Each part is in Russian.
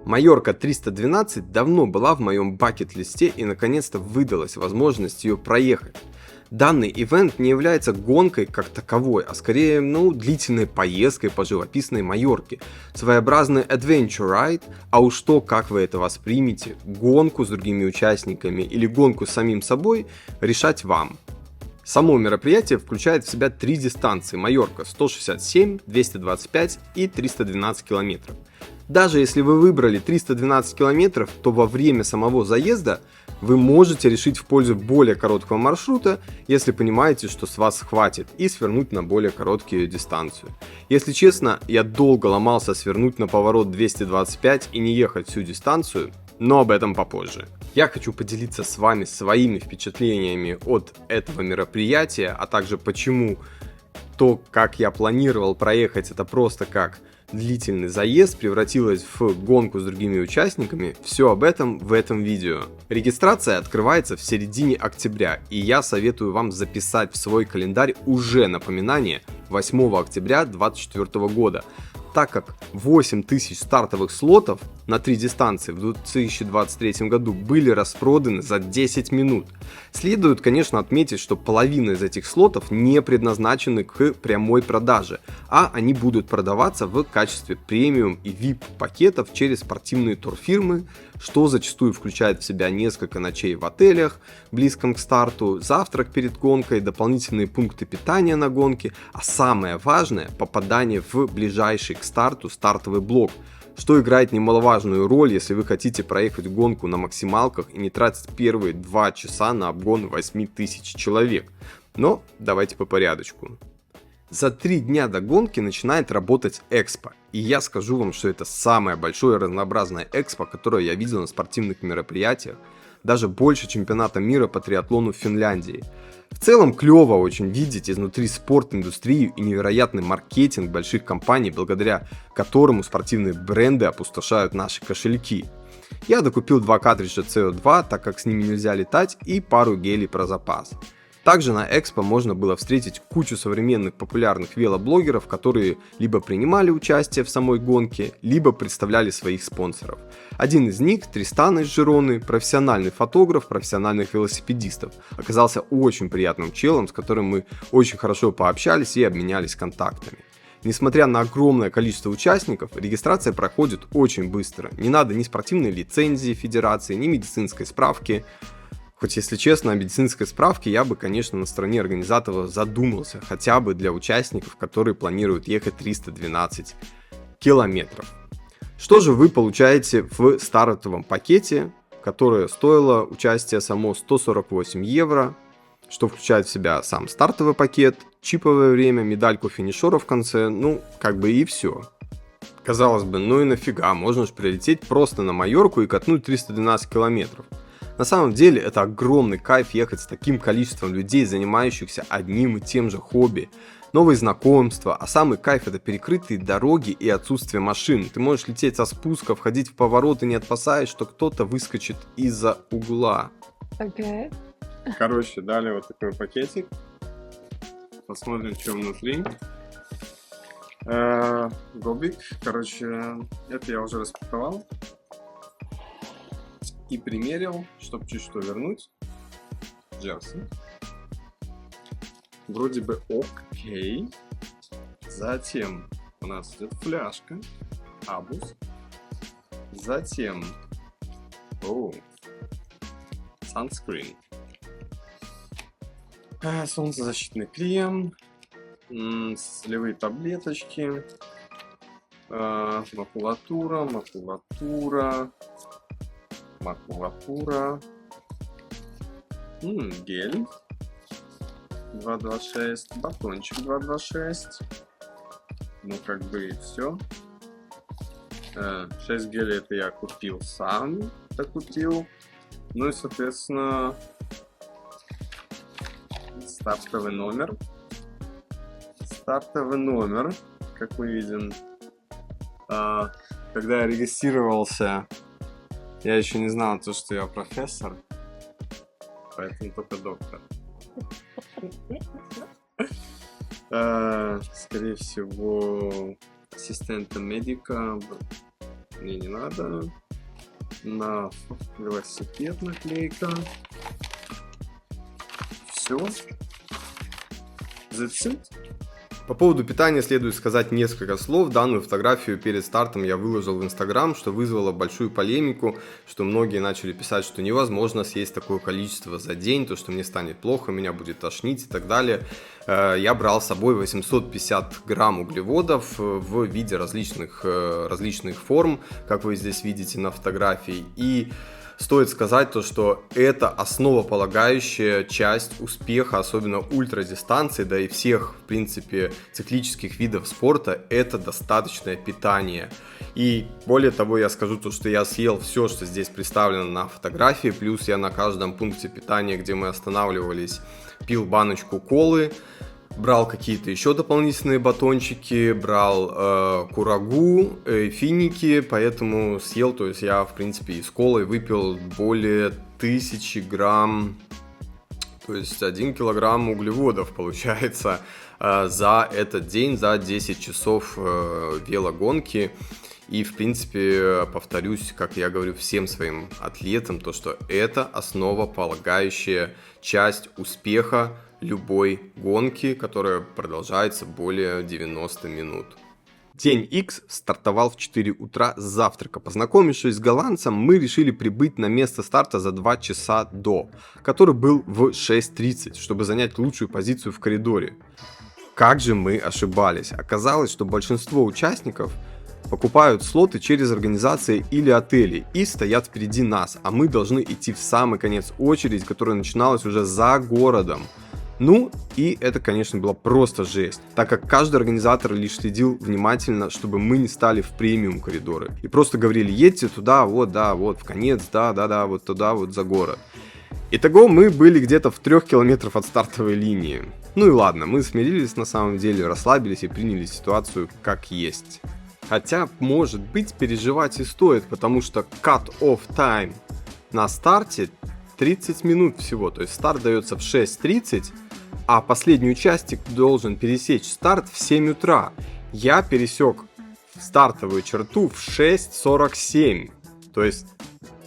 Майорка 312 давно была в моем бакет-листе и наконец-то выдалась возможность ее проехать. Данный ивент не является гонкой как таковой, а скорее, длительной поездкой по живописной Майорке. Своеобразный adventure ride, а уж то, как вы это воспримете, гонку с другими участниками или гонку с самим собой, решать вам. Само мероприятие включает в себя 3 дистанции: Майорка 167, 225 и 312 километров. Даже если вы выбрали 312 километров, то во время самого заезда вы можете решить в пользу более короткого маршрута, если понимаете, что с вас хватит, и свернуть на более короткую дистанцию. Если честно, я долго ломался свернуть на поворот 225 и не ехать всю дистанцию, но об этом попозже. Я хочу поделиться с вами своими впечатлениями от этого мероприятия, а также почему то, как я планировал проехать это просто как длительный заезд, превратилось в гонку с другими участниками. Все об этом в этом видео. Регистрация открывается в середине октября, и я советую вам записать в свой календарь уже напоминание 8 октября 2024 года, так как 8000 стартовых слотов на 3 дистанции в 2023 году были распроданы за 10 минут. Следует, конечно, отметить, что половина из этих слотов не предназначены к прямой продаже, а они будут продаваться в качестве премиум и VIP пакетов через спортивные турфирмы, что зачастую включает в себя несколько ночей в отелях, близком к старту, завтрак перед гонкой, дополнительные пункты питания на гонке, а самое важное – попадание в ближайший к старту стартовый блок, что играет немаловажную роль, если вы хотите проехать гонку на максималках и не тратить первые 2 часа на обгон 8000 человек. Но давайте по порядочку. За 3 дня до гонки начинает работать экспо, и я скажу вам, что это самое большое разнообразное экспо, которое я видел на спортивных мероприятиях, даже больше чемпионата мира по триатлону в Финляндии. В целом клево очень видеть изнутри спорт-индустрию и невероятный маркетинг больших компаний, благодаря которому спортивные бренды опустошают наши кошельки. Я докупил 2 картриджа CO2, так как с ними нельзя летать, и пару гелей про запас. Также на экспо можно было встретить кучу современных популярных велоблогеров, которые либо принимали участие в самой гонке, либо представляли своих спонсоров. Один из них, Тристан из Жироны, профессиональный фотограф профессиональных велосипедистов, оказался очень приятным челом, с которым мы очень хорошо пообщались и обменялись контактами. Несмотря на огромное количество участников, регистрация проходит очень быстро. Не надо ни спортивной лицензии федерации, ни медицинской справки. Хоть, если честно, о медицинской справке я бы, конечно, на стороне организаторов задумался, хотя бы для участников, которые планируют ехать 312 километров. Что же вы получаете в стартовом пакете, которое стоило участие само 148 евро, что включает в себя сам стартовый пакет, чиповое время, медальку финишера в конце, и все. Казалось бы, и нафига, можно же прилететь просто на Майорку и катнуть 312 километров. На самом деле это огромный кайф ехать с таким количеством людей, занимающихся одним и тем же хобби. Новые знакомства, а самый кайф — это перекрытые дороги и отсутствие машин. Ты можешь лететь со спуска, входить в повороты, не опасаясь, что кто-то выскочит из-за угла. Okay. Короче, дали вот такой пакетик. Посмотрим, что внутри. Гобик. Короче, это я уже распаковал и примерил, чтобы чуть что вернуть. Джерси. Вроде бы окей. Затем у нас идет фляжка. Абус. Затем sunscreen. Солнцезащитный крем. Солевые таблеточки. Макулатура. Гель 226, батончик 226. И все. 6 гелей это я купил сам, докупил. И соответственно стартовый номер, как мы видим. Когда я регистрировался, я еще не знал то, что я профессор, поэтому только доктор. Скорее всего, ассистента медика, мне не надо. На велосипед наклейка. Все. That's it. По поводу питания следует сказать несколько слов. Данную фотографию перед стартом я выложил в Инстаграм, что вызвало большую полемику, что многие начали писать, что невозможно съесть такое количество за день, то что мне станет плохо, меня будет тошнить и так далее. Я брал с собой 850 грамм углеводов в виде различных форм, как вы здесь видите на фотографии. И стоит сказать то, что это основополагающая часть успеха, особенно ультрадистанции, да и всех, в принципе, циклических видов спорта, это достаточное питание. И более того, я скажу то, что я съел все, что здесь представлено на фотографии, плюс я на каждом пункте питания, где мы останавливались, пил баночку колы, брал какие-то еще дополнительные батончики, брал курагу, финики, поэтому съел, то есть я, в принципе, и с колой выпил более 1000 грамм, то есть 1 килограмм углеводов, получается, за этот день, за 10 часов велогонки. И, в принципе, повторюсь, как я говорю всем своим атлетам, то, что это основополагающая часть успеха любой гонки, которая продолжается более 90 минут. День X стартовал в 4 утра с завтрака. Познакомившись с голландцем, мы решили прибыть на место старта за 2 часа до, который был в 6:30, чтобы занять лучшую позицию в коридоре. Как же мы ошибались. Оказалось, что большинство участников покупают слоты через организации или отели и стоят впереди нас, а мы должны идти в самый конец очереди, которая начиналась уже за городом. Ну, и это, конечно, была просто жесть, так как каждый организатор лишь следил внимательно, чтобы мы не стали в премиум коридоры. И просто говорили: едьте туда, вот, да, вот, в конец, да, вот туда, вот за город. Итого мы были где-то в 3 километрах от стартовой линии. Ну и ладно, мы смирились на самом деле, расслабились и приняли ситуацию как есть. Хотя, может быть, переживать и стоит, потому что cut-off time на старте 30 минут всего, то есть старт дается в 6:30, а последний участник должен пересечь старт в 7 утра. Я пересек стартовую черту в 6:47, то есть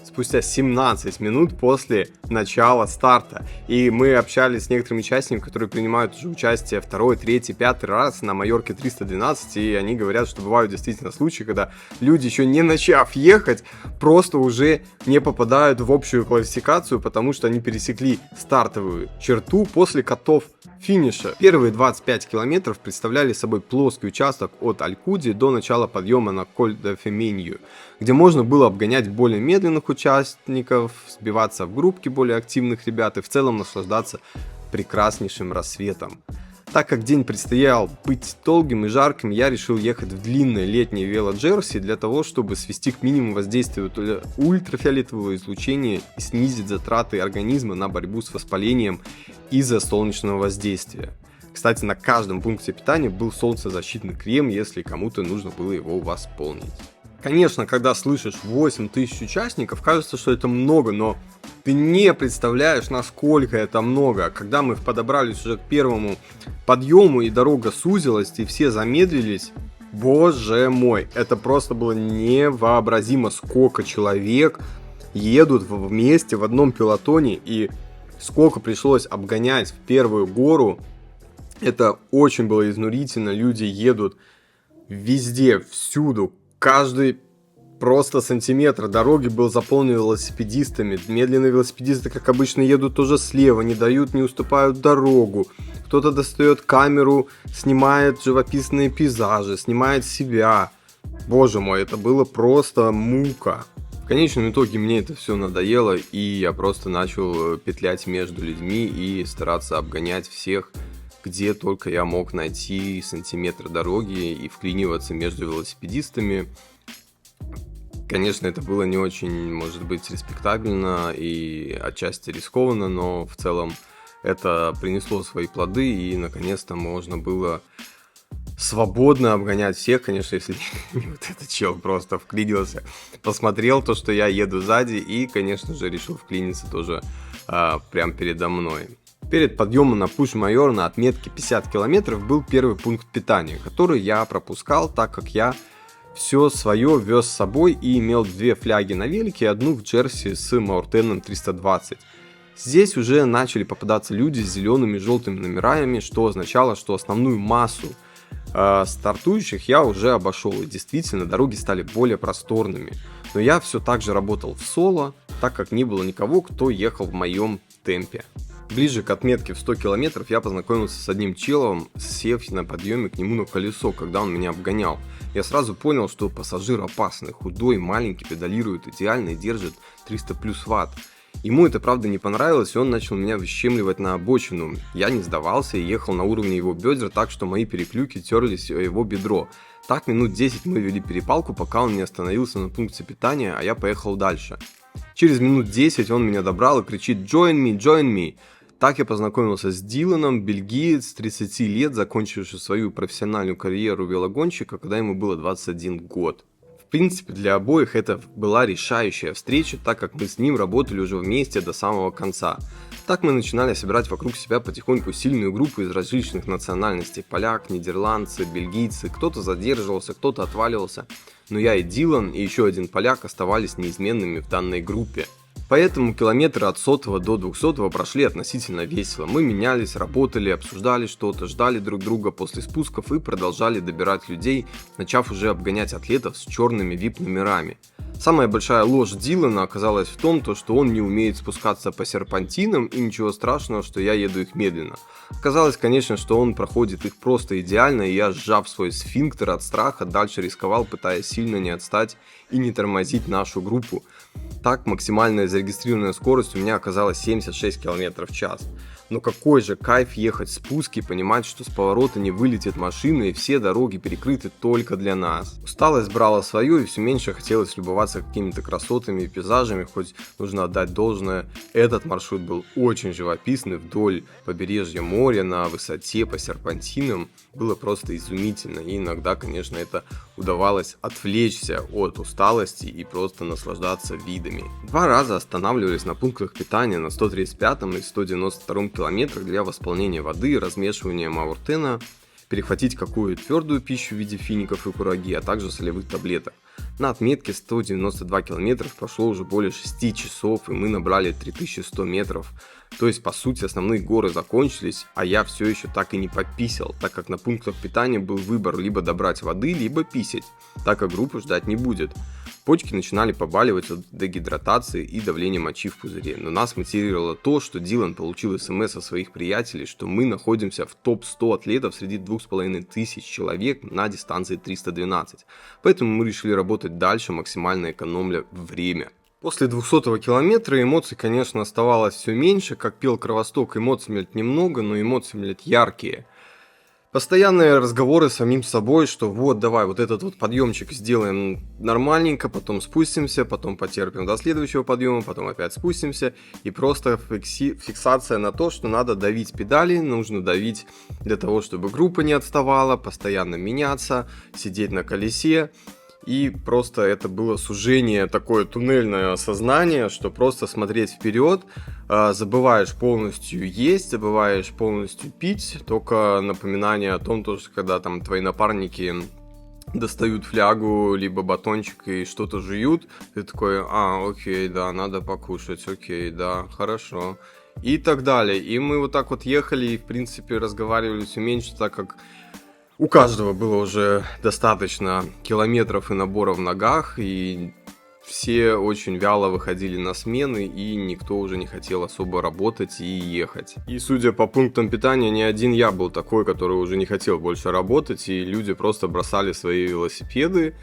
спустя 17 минут после начала старта. И мы общались с некоторыми участниками, которые принимают уже участие 2-й, 3-й, 5-й раз на Майорке 312, и они говорят, что бывают действительно случаи, когда люди, еще не начав ехать, просто уже не попадают в общую классификацию, потому что они пересекли стартовую черту после катов финиша. Первые 25 километров представляли собой плоский участок от Алькуди до начала подъема на Коль-де-Феменью, где можно было обгонять более медленных участников, сбиваться в группки более активных ребят и в целом наслаждаться прекраснейшим рассветом. Так как день предстоял быть долгим и жарким, я решил ехать в длинное летнее велоджерси для того, чтобы свести к минимуму воздействие ультрафиолетового излучения и снизить затраты организма на борьбу с воспалением из-за солнечного воздействия. Кстати, на каждом пункте питания был солнцезащитный крем, если кому-то нужно было его восполнить. Конечно, когда слышишь 8000 участников, кажется, что это много, но ты не представляешь, насколько это много. Когда мы подобрались уже к первому подъему и дорога сузилась, и все замедлились, боже мой, это просто было невообразимо, сколько человек едут вместе в одном пелотоне, и сколько пришлось обгонять в первую гору. Это очень было изнурительно, люди едут везде, всюду. Каждый просто сантиметр дороги был заполнен велосипедистами. Медленные велосипедисты, как обычно, едут тоже слева, не дают, не уступают дорогу. Кто-то достает камеру, снимает живописные пейзажи, снимает себя. Боже мой, это было просто мука. В конечном итоге мне это все надоело, и я просто начал петлять между людьми и стараться обгонять всех, где только я мог найти сантиметр дороги и вклиниваться между велосипедистами. Конечно, это было не очень, может быть, респектабельно и отчасти рискованно, но в целом это принесло свои плоды, и наконец-то можно было свободно обгонять всех, конечно, если не вот этот чел просто вклинился, посмотрел то, что я еду сзади, и, конечно же, решил вклиниться тоже прямо передо мной. Перед подъемом на Пуш-Майор на отметке 50 километров был первый пункт питания, который я пропускал, так как я Все свое вез с собой и имел 2 фляги на велике и одну в Джерси с Мауртеном 320. Здесь уже начали попадаться люди с зелеными и желтыми номерами, что означало, что основную массу стартующих я уже обошел, и действительно дороги стали более просторными. Но я все так же работал в соло, так как не было никого, кто ехал в моем темпе. Ближе к отметке в 100 километров я познакомился с одним челом, сев на подъеме к нему на колесо, когда он меня обгонял. Я сразу понял, что пассажир опасный, худой, маленький, педалирует идеально и держит 300 плюс ватт. Ему это правда не понравилось, и он начал меня выщемливать на обочину. Я не сдавался и ехал на уровне его бедер, так что мои переклюки терлись о его бедро. Так минут 10 мы вели перепалку, пока он не остановился на пункте питания, а я поехал дальше. Через минут 10 он меня добрал и кричит «Join me, join me!». Так я познакомился с Диланом, бельгиец, 30 лет, закончивший свою профессиональную карьеру велогонщика, когда ему было 21 год. В принципе, для обоих это была решающая встреча, так как мы с ним работали уже вместе до самого конца. Так мы начинали собирать вокруг себя потихоньку сильную группу из различных национальностей: поляк, нидерландцы, бельгийцы, кто-то задерживался, кто-то отваливался. Но я и Дилан, и еще один поляк оставались неизменными в данной группе. Поэтому километры от 100 до 200 прошли относительно весело. Мы менялись, работали, обсуждали что-то, ждали друг друга после спусков и продолжали добирать людей, начав уже обгонять атлетов с черными VIP-номерами. Самая большая ложь Дилана оказалась в том, что он не умеет спускаться по серпантинам, и ничего страшного, что я еду их медленно. Оказалось, конечно, что он проходит их просто идеально, и я, сжав свой сфинктер от страха, дальше рисковал, пытаясь сильно не отстать и не тормозить нашу группу. Так, максимальная зарегистрированная скорость у меня оказалась 76 км в час. Но какой же кайф ехать в спуск и понимать, что с поворота не вылетит машина и все дороги перекрыты только для нас. Усталость брала свое, и все меньше хотелось любоваться какими-то красотами и пейзажами, хоть нужно отдать должное, этот маршрут был очень живописный вдоль побережья моря на высоте по серпантинам. Было просто изумительно, и иногда, конечно, это удавалось отвлечься от усталости и просто наслаждаться видами. 2 раза останавливались на пунктах питания на 135 и 192 километрах для восполнения воды и размешивания Мауртена, перехватить какую-то твердую пищу в виде фиников и кураги, а также солевых таблеток. На отметке 192 километров прошло уже более 6 часов, и мы набрали 3100 метров. То есть, по сути, основные горы закончились, а я все еще так и не пописал, так как на пунктах питания был выбор либо добрать воды, либо писать, так как группа ждать не будет. Почки начинали побаливать от дегидратации и давления мочи в пузыре, но нас мотивировало то, что Дилан получил смс от своих приятелей, что мы находимся в топ-100 атлетов среди 2500 человек на дистанции 312, поэтому мы решили работать дальше, максимально экономля время. После 200 километра эмоций, конечно, оставалось все меньше, как пел Кровосток, эмоций, блядь, немного, но эмоции, блядь, яркие. Постоянные разговоры с самим собой, что вот давай вот этот вот подъемчик сделаем нормальненько, потом спустимся, потом потерпим до следующего подъема, потом опять спустимся, и просто фиксация на то, что надо давить педали, нужно давить для того, чтобы группа не отставала, постоянно меняться, сидеть на колесе. И просто это было сужение, такое туннельное сознание, что просто смотреть вперед, забываешь полностью есть, забываешь полностью пить, только напоминание о том, что когда там твои напарники достают флягу, либо батончик и что-то жуют, ты такой, окей, да, надо покушать, окей, да, хорошо, и так далее. И мы вот так вот ехали и, в принципе, разговаривали все меньше, так как у каждого было уже достаточно километров и набора в ногах, и все очень вяло выходили на смены, и никто уже не хотел особо работать и ехать. И судя по пунктам питания, не один я был такой, который уже не хотел больше работать, и люди просто бросали свои велосипеды,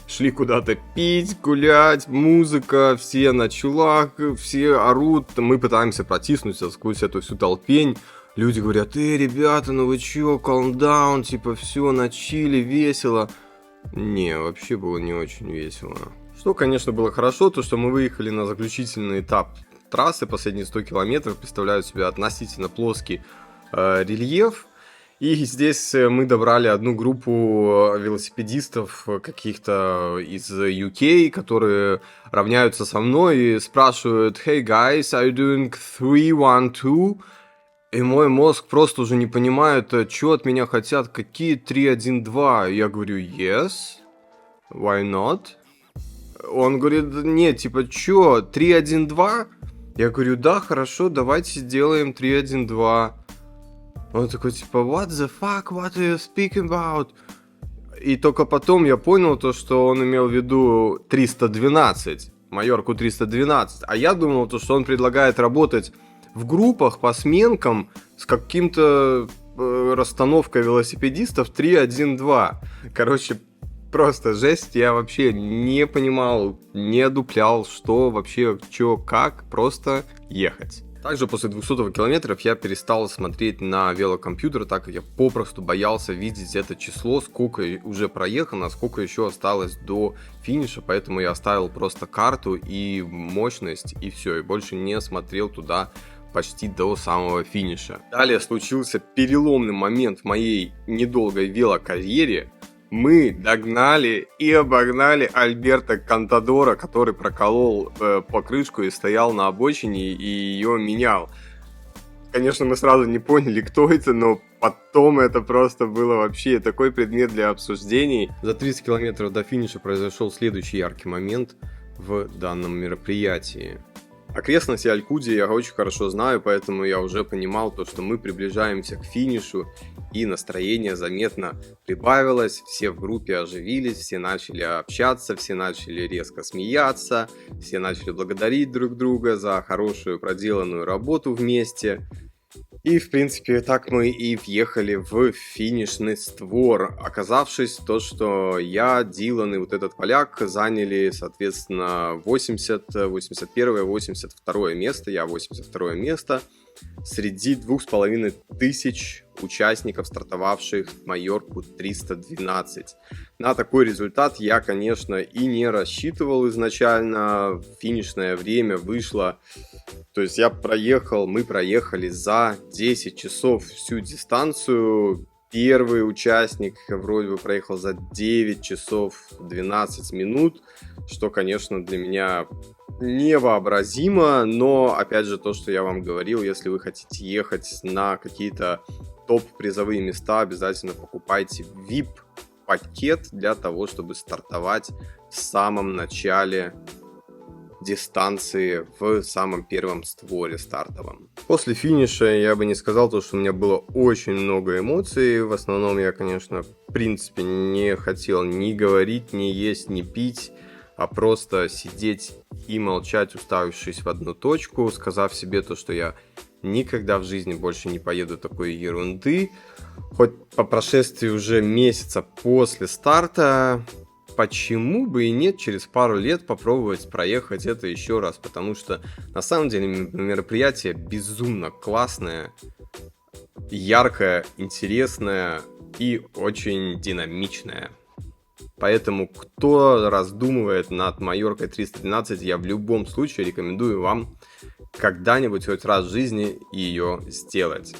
шли куда-то пить, гулять, музыка, все на чулах, все орут, мы пытаемся протиснуться сквозь эту всю толпень. Люди говорят, ребята, ну вы чё, calm down, типа все на чиле, весело. Не, вообще было не очень весело. Что, конечно, было хорошо, то что мы выехали на заключительный этап трассы, последние 100 километров представляют себя относительно плоский рельеф. И здесь мы добрали одну группу велосипедистов каких-то из UK, которые равняются со мной и спрашивают, hey guys, are you doing 3-1-2? И мой мозг просто уже не понимает, что от меня хотят, какие 3-1-2. Я говорю, yes. why not? Он говорит, нет, типа, чё, 3-1-2? Я говорю, да, хорошо, давайте сделаем 3-1-2. Он такой, типа, what the fuck, what are you speaking about? И только потом я понял то, что он имел в виду 312, Майорку 312. А я думал, то, что он предлагает работать в группах по сменкам с каким-то расстановкой велосипедистов 3-1-2. Короче, просто жесть, я вообще не понимал, не одуплял, что вообще, чё, как, просто ехать. Также после 200 километров я перестал смотреть на велокомпьютер, так как я попросту боялся видеть это число, сколько уже проехано, сколько еще осталось до финиша, поэтому я оставил просто карту и мощность, и все, и больше не смотрел туда почти до самого финиша. Далее случился переломный момент в моей недолгой велокарьере. Мы догнали и обогнали Альберто Контадора, который проколол покрышку и стоял на обочине и ее менял. Конечно, мы сразу не поняли, кто это, но потом это просто было вообще такой предмет для обсуждений. За 30 километров до финиша произошел следующий яркий момент в данном мероприятии. Окрестности Алькудии я очень хорошо знаю, поэтому я уже понимал то, что мы приближаемся к финишу, и настроение заметно прибавилось, все в группе оживились, все начали общаться, все начали резко смеяться, все начали благодарить друг друга за хорошую проделанную работу вместе. И, в принципе, так мы и въехали в финишный створ, оказавшись то, что я, Дилан и вот этот поляк заняли, соответственно, 80, 81, 82 место, я 82 место, среди 2500 участников, стартовавших Майорку 312. На такой результат я, конечно, и не рассчитывал изначально. Финишное время вышло, то есть мы проехали за 10 часов всю дистанцию. Первый участник вроде бы проехал за 9 часов 12 минут, что, конечно, для меня невообразимо, но, опять же, то, что я вам говорил, если вы хотите ехать на какие-то топ-призовые места, обязательно покупайте VIP-пакет для того, чтобы стартовать в самом начале дистанции, в самом первом створе стартовом. После финиша я бы не сказал, что у меня было очень много эмоций. В основном я, конечно, в принципе не хотел ни говорить, ни есть, ни пить, а просто сидеть и молчать, уставившись в одну точку, сказав себе то, что я никогда в жизни больше не поеду такой ерунды. Хоть по прошествии уже месяца после старта, почему бы и нет через пару лет попробовать проехать это еще раз, потому что на самом деле мероприятие безумно классное, яркое, интересное и очень динамичное. Поэтому, кто раздумывает над Майоркой 312, я в любом случае рекомендую вам когда-нибудь хоть раз в жизни ее сделать.